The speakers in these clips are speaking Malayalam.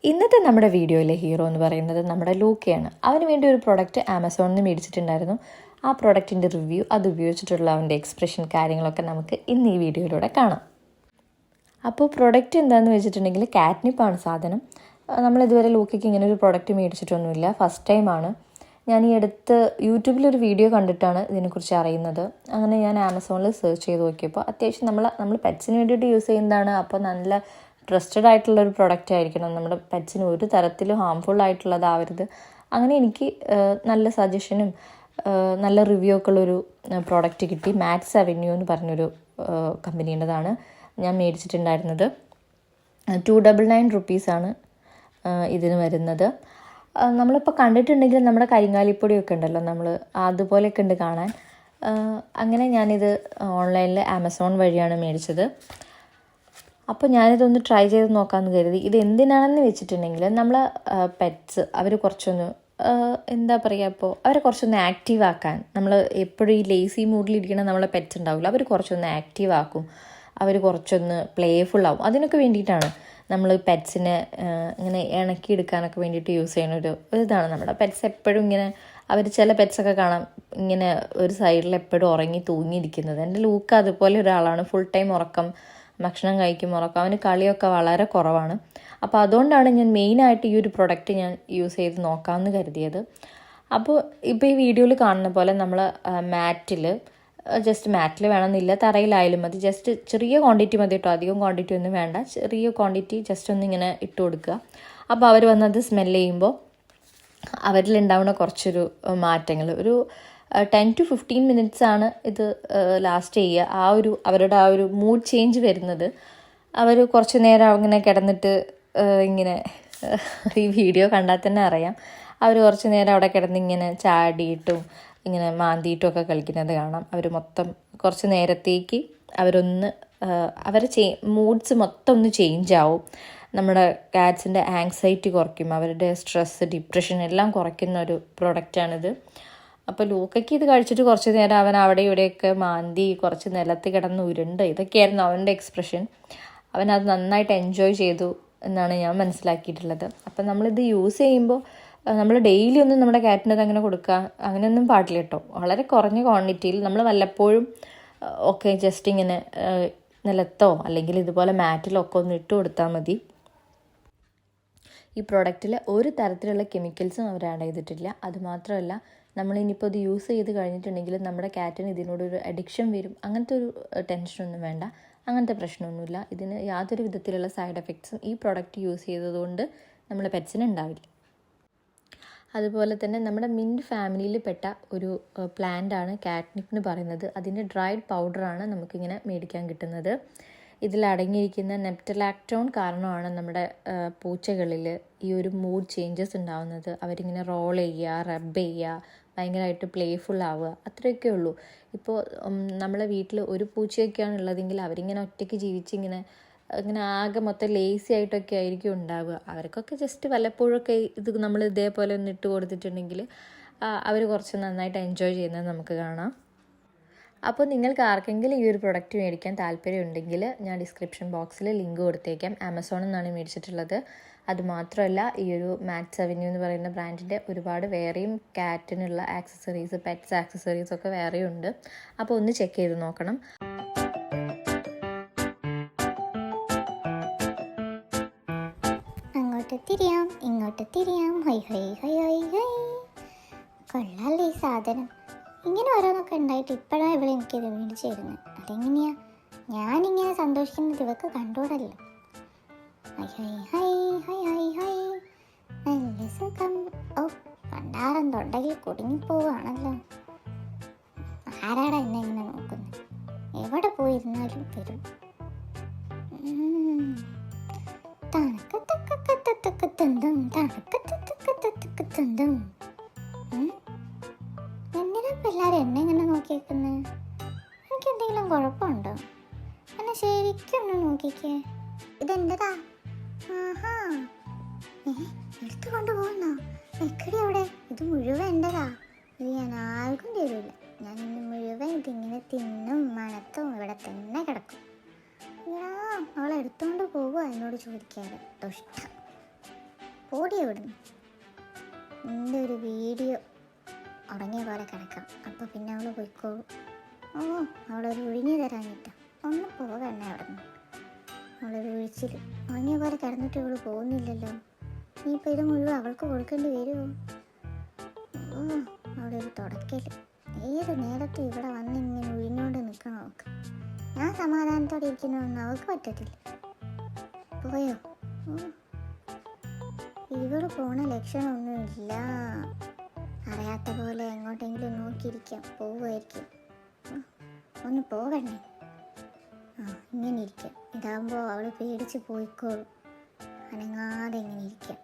ഇന്നത്തെ നമ്മുടെ വീഡിയോയിലെ ഹീറോ എന്ന് പറയുന്നത് നമ്മുടെ ലൂക്കയാണ്. അവന് വേണ്ടി ഒരു പ്രൊഡക്റ്റ് ആമസോണിൽ നിന്ന് മേടിച്ചിട്ടുണ്ടായിരുന്നു. ആ പ്രൊഡക്റ്റിൻ്റെ റിവ്യൂ, അത് ഉപയോഗിച്ചിട്ടുള്ള അവൻ്റെ എക്സ്പ്രഷൻ, കാര്യങ്ങളൊക്കെ നമുക്ക് ഇന്ന് ഈ വീഡിയോയിലൂടെ കാണാം. അപ്പോൾ പ്രൊഡക്റ്റ് എന്താണെന്ന് വെച്ചിട്ടുണ്ടെങ്കിൽ കാറ്റ്നിപ്പാണ് സാധനം. നമ്മളിതുവരെ ലൂക്കയ്ക്ക് ഇങ്ങനെ ഒരു പ്രൊഡക്റ്റ് മേടിച്ചിട്ടൊന്നുമില്ല, ഫസ്റ്റ് ടൈമാണ്. ഞാൻ ഈ അടുത്ത് യൂട്യൂബിലൊരു വീഡിയോ കണ്ടിട്ടാണ് ഇതിനെക്കുറിച്ച് അറിയുന്നത്. അങ്ങനെ ഞാൻ ആമസോണിൽ സെർച്ച് ചെയ്ത് നോക്കിയപ്പോൾ അത്യാവശ്യം നമ്മൾ പെറ്റ്സിന് വേണ്ടിയിട്ട് യൂസ് ചെയ്യുന്നതാണ്. അപ്പോൾ നല്ല ട്രസ്റ്റഡ് ആയിട്ടുള്ളൊരു പ്രൊഡക്റ്റ് ആയിരിക്കണം, നമ്മുടെ പെറ്റ്സിന് ഒരു തരത്തിലും ഹാംഫുൾ ആയിട്ടുള്ളതാവരുത്. അങ്ങനെ എനിക്ക് നല്ല സജഷനും നല്ല റിവ്യൂ ഒക്കെ ഉള്ളൊരു പ്രോഡക്റ്റ് കിട്ടി. മാറ്റ്സ് അവന്യൂ എന്ന് പറഞ്ഞൊരു കമ്പനീൻ്റെതാണ് ഞാൻ മേടിച്ചിട്ടുണ്ടായിരുന്നത്. 299 റുപ്പീസാണ് ഇതിന് വരുന്നത്. നമ്മളിപ്പോൾ കണ്ടിട്ടുണ്ടെങ്കിൽ നമ്മുടെ കരിങ്ങാലിപ്പൊടിയൊക്കെ ഉണ്ടല്ലോ, നമ്മൾ അതുപോലെയൊക്കെ ഉണ്ട് കാണാൻ. അങ്ങനെ ഞാനിത് ഓൺലൈനിൽ ആമസോൺ വഴിയാണ് മേടിച്ചത്. അപ്പോൾ ഞാനിതൊന്ന് ട്രൈ ചെയ്ത് നോക്കാമെന്ന് കരുതി. ഇത് എന്തിനാണെന്ന് വെച്ചിട്ടുണ്ടെങ്കിൽ നമ്മൾ പെറ്റ്സ് അവർ കുറച്ചൊന്ന് എന്താ പറയുക, ഇപ്പോൾ അവരെ കുറച്ചൊന്ന് ആക്റ്റീവ് ആക്കാൻ, നമ്മൾ എപ്പോഴും ഈ ലേസി മൂഡിലിരിക്കണം നമ്മളെ പെറ്റ്സ് ഉണ്ടാവില്ല, അവർ കുറച്ചൊന്ന് ആക്റ്റീവ് ആക്കും, അവർ കുറച്ചൊന്ന് പ്ലേഫുൾ ആവും. അതിനൊക്കെ വേണ്ടിയിട്ടാണ് നമ്മൾ പെറ്റ്സിനെ ഇങ്ങനെ ഇണക്കിയെടുക്കാനൊക്കെ വേണ്ടിയിട്ട് യൂസ് ചെയ്യുന്ന ഒരു ഇതാണ്. നമ്മുടെ പെറ്റ്സ് എപ്പോഴും ഇങ്ങനെ, അവർ ചില പെറ്റ്സൊക്കെ കാണാം ഇങ്ങനെ ഒരു സൈഡിൽ എപ്പോഴും ഉറങ്ങി തൂങ്ങിയിരിക്കുന്നത്. എൻ്റെ ലൂക്ക അതുപോലെ ഒരാളാണ്. ഫുൾ ടൈം ഉറക്കം, ഭക്ഷണം കഴിക്കും, ഉറക്കം, അവന് കളിയൊക്കെ വളരെ കുറവാണ്. അപ്പോൾ അതുകൊണ്ടാണ് ഞാൻ മെയിനായിട്ട് ഈ ഒരു പ്രൊഡക്റ്റ് ഞാൻ യൂസ് ചെയ്ത് നോക്കാമെന്ന് കരുതിയത്. അപ്പോൾ ഇപ്പോൾ ഈ വീഡിയോയിൽ കാണുന്ന പോലെ നമ്മൾ മാറ്റിൽ വേണമെന്നില്ല, തറയിലായാലും മതി, ജസ്റ്റ് ചെറിയ ക്വാണ്ടിറ്റി മതി കേട്ടോ, അധികം ക്വാണ്ടിറ്റി ഒന്നും വേണ്ട, ചെറിയ ക്വാണ്ടിറ്റി ജസ്റ്റ് ഒന്നിങ്ങനെ ഇട്ട് കൊടുക്കുക. അപ്പോൾ അവർ വന്നത് സ്മെല്ല് ചെയ്യുമ്പോൾ അവരിലുണ്ടാവുന്ന കുറച്ചൊരു മാറ്റങ്ങൾ, ഒരു 10 to 15 minutes ആണ് ഇത് ലാസ്റ്റ് ചെയ്യുക. അവരുടെ ആ ഒരു മൂഡ് ചേഞ്ച് വരുന്നത്. അവർ കുറച്ച് നേരം അങ്ങനെ കിടന്നിട്ട് ഇങ്ങനെ ഈ വീഡിയോ കണ്ടാൽ തന്നെ അറിയാം, അവർ കുറച്ച് നേരം അവിടെ കിടന്ന് ഇങ്ങനെ ചാടിയിട്ടും ഇങ്ങനെ മാന്തിയിട്ടും ഒക്കെ കളിക്കുന്നത് കാണാം. അവർ മൊത്തം കുറച്ച് നേരത്തേക്ക് അവരുടെ മൂഡ്സ് മൊത്തം ഒന്ന് ചേഞ്ച് ആവും. നമ്മുടെ കാറ്റ്സിൻ്റെ ആങ്സൈറ്റി കുറയ്ക്കും, അവരുടെ സ്ട്രെസ്, ഡിപ്രഷൻ എല്ലാം കുറയ്ക്കുന്ന ഒരു പ്രൊഡക്റ്റാണിത്. അപ്പോൾ ലൂക്കയ്ക്ക് ഇത് കഴിച്ചിട്ട് കുറച്ച് നേരം അവൻ അവിടെ ഇവിടെയൊക്കെ മാന്തി, കുറച്ച് നിലത്ത് കിടന്ന് ഉരുണ്ട്, ഇതൊക്കെയായിരുന്നു അവൻ്റെ എക്സ്പ്രഷൻ. അവൻ അത് നന്നായിട്ട് എൻജോയ് ചെയ്തു എന്നാണ് ഞാൻ മനസ്സിലാക്കിയിട്ടുള്ളത്. അപ്പം നമ്മളിത് യൂസ് ചെയ്യുമ്പോൾ നമ്മൾ ഡെയിലി ഒന്നും നമ്മുടെ കാറ്റിനത് അങ്ങനെ കൊടുക്കുക അങ്ങനെയൊന്നും പാടില്ല കേട്ടോ. വളരെ കുറഞ്ഞ ക്വാണ്ടിറ്റിയിൽ നമ്മൾ വല്ലപ്പോഴും ഒക്കെ ജസ്റ്റ് ഇങ്ങനെ നിലത്തോ അല്ലെങ്കിൽ ഇതുപോലെ മാറ്റിലോ ഒക്കെ ഒന്ന് ഇട്ട് കൊടുത്താൽ മതി. ഈ പ്രോഡക്റ്റിൽ ഒരു തരത്തിലുള്ള കെമിക്കൽസും അവർ ആഡ് ചെയ്തിട്ടില്ല. അതുമാത്രമല്ല, നമ്മളിനിപ്പോൾ ഇത് യൂസ് ചെയ്ത് കഴിഞ്ഞിട്ടുണ്ടെങ്കിൽ നമ്മുടെ കാറ്റിന് ഇതിനോടൊരു അഡിക്ഷൻ വരും, അങ്ങനത്തെ ഒരു ടെൻഷനൊന്നും വേണ്ട, അങ്ങനത്തെ പ്രശ്നമൊന്നുമില്ല. ഇതിന് യാതൊരു വിധത്തിലുള്ള സൈഡ് എഫക്ട്സും ഈ പ്രോഡക്റ്റ് യൂസ് ചെയ്തതുകൊണ്ട് നമ്മുടെ പെറ്റ്സിന് ഉണ്ടാവില്ല. അതുപോലെ തന്നെ നമ്മുടെ മിൻറ്റ് ഫാമിലിയിൽ പെട്ട ഒരു പ്ലാന്റാണ് കാറ്റ്നിപ്പ് എന്ന് പറയുന്നത്. അതിൻ്റെ ഡ്രൈഡ് പൗഡറാണ് നമുക്കിങ്ങനെ മേടിക്കാൻ കിട്ടുന്നത്. ഇതിലടങ്ങിയിരിക്കുന്ന നെപ്റ്റലാക്ടോൺ കാരണമാണ് നമ്മുടെ പൂച്ചകളിൽ ഈ ഒരു മൂഡ് ചേഞ്ചസ് ഉണ്ടാവുന്നത്. അവരിങ്ങനെ റോൾ ചെയ്യുക, റബ്ബ് ചെയ്യുക, ഭയങ്കരമായിട്ട് പ്ലേഫുൾ ആവുക, അത്രയൊക്കെ ഉള്ളൂ. ഇപ്പോൾ നമ്മളെ വീട്ടിൽ ഒരു പൂച്ചയൊക്കെയാണ് ഉള്ളതെങ്കിൽ അവരിങ്ങനെ ഒറ്റയ്ക്ക് ജീവിച്ചിങ്ങനെ ആകെ മൊത്തം ലേസി ആയിട്ടൊക്കെ ആയിരിക്കും ഉണ്ടാവുക. അവർക്കൊക്കെ ജസ്റ്റ് വല്ലപ്പോഴൊക്കെ ഇത് നമ്മൾ ഇതേപോലെ ഒന്ന് ഇട്ട് കൊടുത്തിട്ടുണ്ടെങ്കിൽ അവർ കുറച്ച് നന്നായിട്ട് എൻജോയ് ചെയ്യുന്നത് നമുക്ക് കാണാം. അപ്പോൾ നിങ്ങൾക്ക് ആർക്കെങ്കിലും ഈ ഒരു പ്രൊഡക്റ്റ് മേടിക്കാൻ താല്പര്യമുണ്ടെങ്കിൽ ഞാൻ ഡിസ്ക്രിപ്ഷൻ ബോക്സിൽ ലിങ്ക് കൊടുത്തേക്കാം. ആമസോണിൽ നിന്നാണ് മേടിച്ചിട്ടുള്ളത്. അതുമാത്രമല്ല, ഈ ഒരു മാറ്റ്സ് അവന്യൂ എന്ന് പറയുന്ന ബ്രാൻഡിൻ്റെ ഒരുപാട് വേറെയും കാറ്റിനുള്ള ആക്സസറീസ്, പെറ്റ്സ് ആക്സസറീസ് ഒക്കെ വേറെയും ഉണ്ട്. അപ്പോൾ ഒന്ന് ചെക്ക് ചെയ്ത് നോക്കണം. അങ്ങോട്ട് തിരിയാം, ഇങ്ങോട്ട് തിരിയാം, ഹൈ ഹൈ ഹൈ ഹൈ ഹൈ. കൊള്ളാല്ലേ ഈ സാധനം. ഇങ്ങനെ ഓരോന്നൊക്കെ ഉണ്ടായിട്ട് ഇപ്പോഴാണ് ഇവിടെ എനിക്കിത് മേടിച്ച് തരുന്നത്. അതെങ്ങനെയാ ഞാനിങ്ങനെ സന്തോഷിക്കുന്നത് ഇവക്ക് കണ്ടോടല്ലോ. ഹൈ ഹൈ ഹൈ ഹൈ ഹൈ ഹൈ, നല്ല സുഖം. ഓ, പണ്ടാറം തൊണ്ടയിൽ കുടുങ്ങിപ്പോവാണല്ലോ. ആരാടാ എന്നെ ഇങ്ങനെ നോക്കുന്നത്? എവിടെ പോയിരുന്നാലും വരും. തണക്കത്തക്കത്തക്കത്തക്കത്തന്തം, തണക്കത്തക്കത്തക്കത്തക്കത്തന്തം. എന്തിനാ എല്ലാവരും എന്നെ ഇങ്ങനെ നോക്കിയേക്കുന്നത്? എനിക്ക് എന്തെങ്കിലും കുഴപ്പമുണ്ടോ? എന്നെ ശരിക്കും ഒന്ന് നോക്കിക്കേ. ഇതെന്റെതാ. ആഹാ, എടുത്തു കൊണ്ടുപോകുന്നോ? എക്കടി അവിടെ. ഇത് മുഴുവൻ എന്റെതാ. ഇത് ഞാൻ ആർക്കും തരില്ല. ഞാൻ ഇന്ന് മുഴുവൻ ഇതിങ്ങനെ തിന്നും മണത്തും ഇവിടെ തന്നെ കിടക്കും. അവളെടുത്തോണ്ട് പോവുക എന്നോട് ചോദിക്കാതെ. ദുഷ്ടം. ഓടി അവിടുന്ന്. എൻ്റെ ഒരു വീഡിയോ ഉറങ്ങിയ പോലെ കിടക്കാം. അപ്പോൾ പിന്നെ അവൾ പോയിക്കോളും. ഓ, അവളൊരു ഒഴിഞ്ഞു തരാഞ്ഞിട്ടാ. ഒന്ന് പോകണേ അവിടുന്ന്. അവളൊരു ഒഴിച്ചിൽ ഉറങ്ങിയ പോലെ കിടന്നിട്ട് ഇവള് പോകുന്നില്ലല്ലോ. ഇനിയിപ്പോൾ ഇത് മുഴുവൻ അവൾക്ക് കൊടുക്കേണ്ടി വരുമോ? ഓ, അവിടെ ഒരു തുടക്കൽ. ഏത് നേരത്തും ഇവിടെ വന്ന് ഇങ്ങനെ ഒഴിഞ്ഞുകൊണ്ട് നിൽക്കണം അവൾക്ക്. ഞാൻ സമാധാനത്തോടെ ഇരിക്കണമെന്ന് അവൾക്ക് പറ്റത്തില്ല. പോയോ? ഇവള് പോണ ലക്ഷണമൊന്നുമില്ല. അറിയാത്ത പോലെ എങ്ങോട്ടെങ്കിലും നോക്കിയിരിക്കാം. പോവുമായിരിക്കും. ഒന്ന് പോകണേ. ഇങ്ങനെ ഇരിക്കാം. ഇതാകുമ്പോൾ അവൾ പേടിച്ച് പോയിക്കോളും. അനങ്ങാതെ ഇങ്ങനെ ഇരിക്കാം.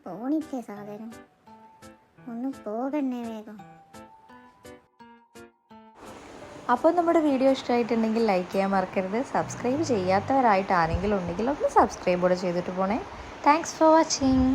പോണില്ലേ സാധനം? ഒന്ന് പോകണേ വേഗം. അപ്പോൾ നമ്മുടെ വീഡിയോ ഇഷ്ടമായിട്ടുണ്ടെങ്കിൽ ലൈക്ക് ചെയ്യാൻ മറക്കരുത്. സബ്സ്ക്രൈബ് ചെയ്യാത്തവരായിട്ട് ആരെങ്കിലും ഉണ്ടെങ്കിൽ ഒന്ന് സബ്സ്ക്രൈബ് കൂടെ ചെയ്തിട്ട് പോണേ. Thanks for watching.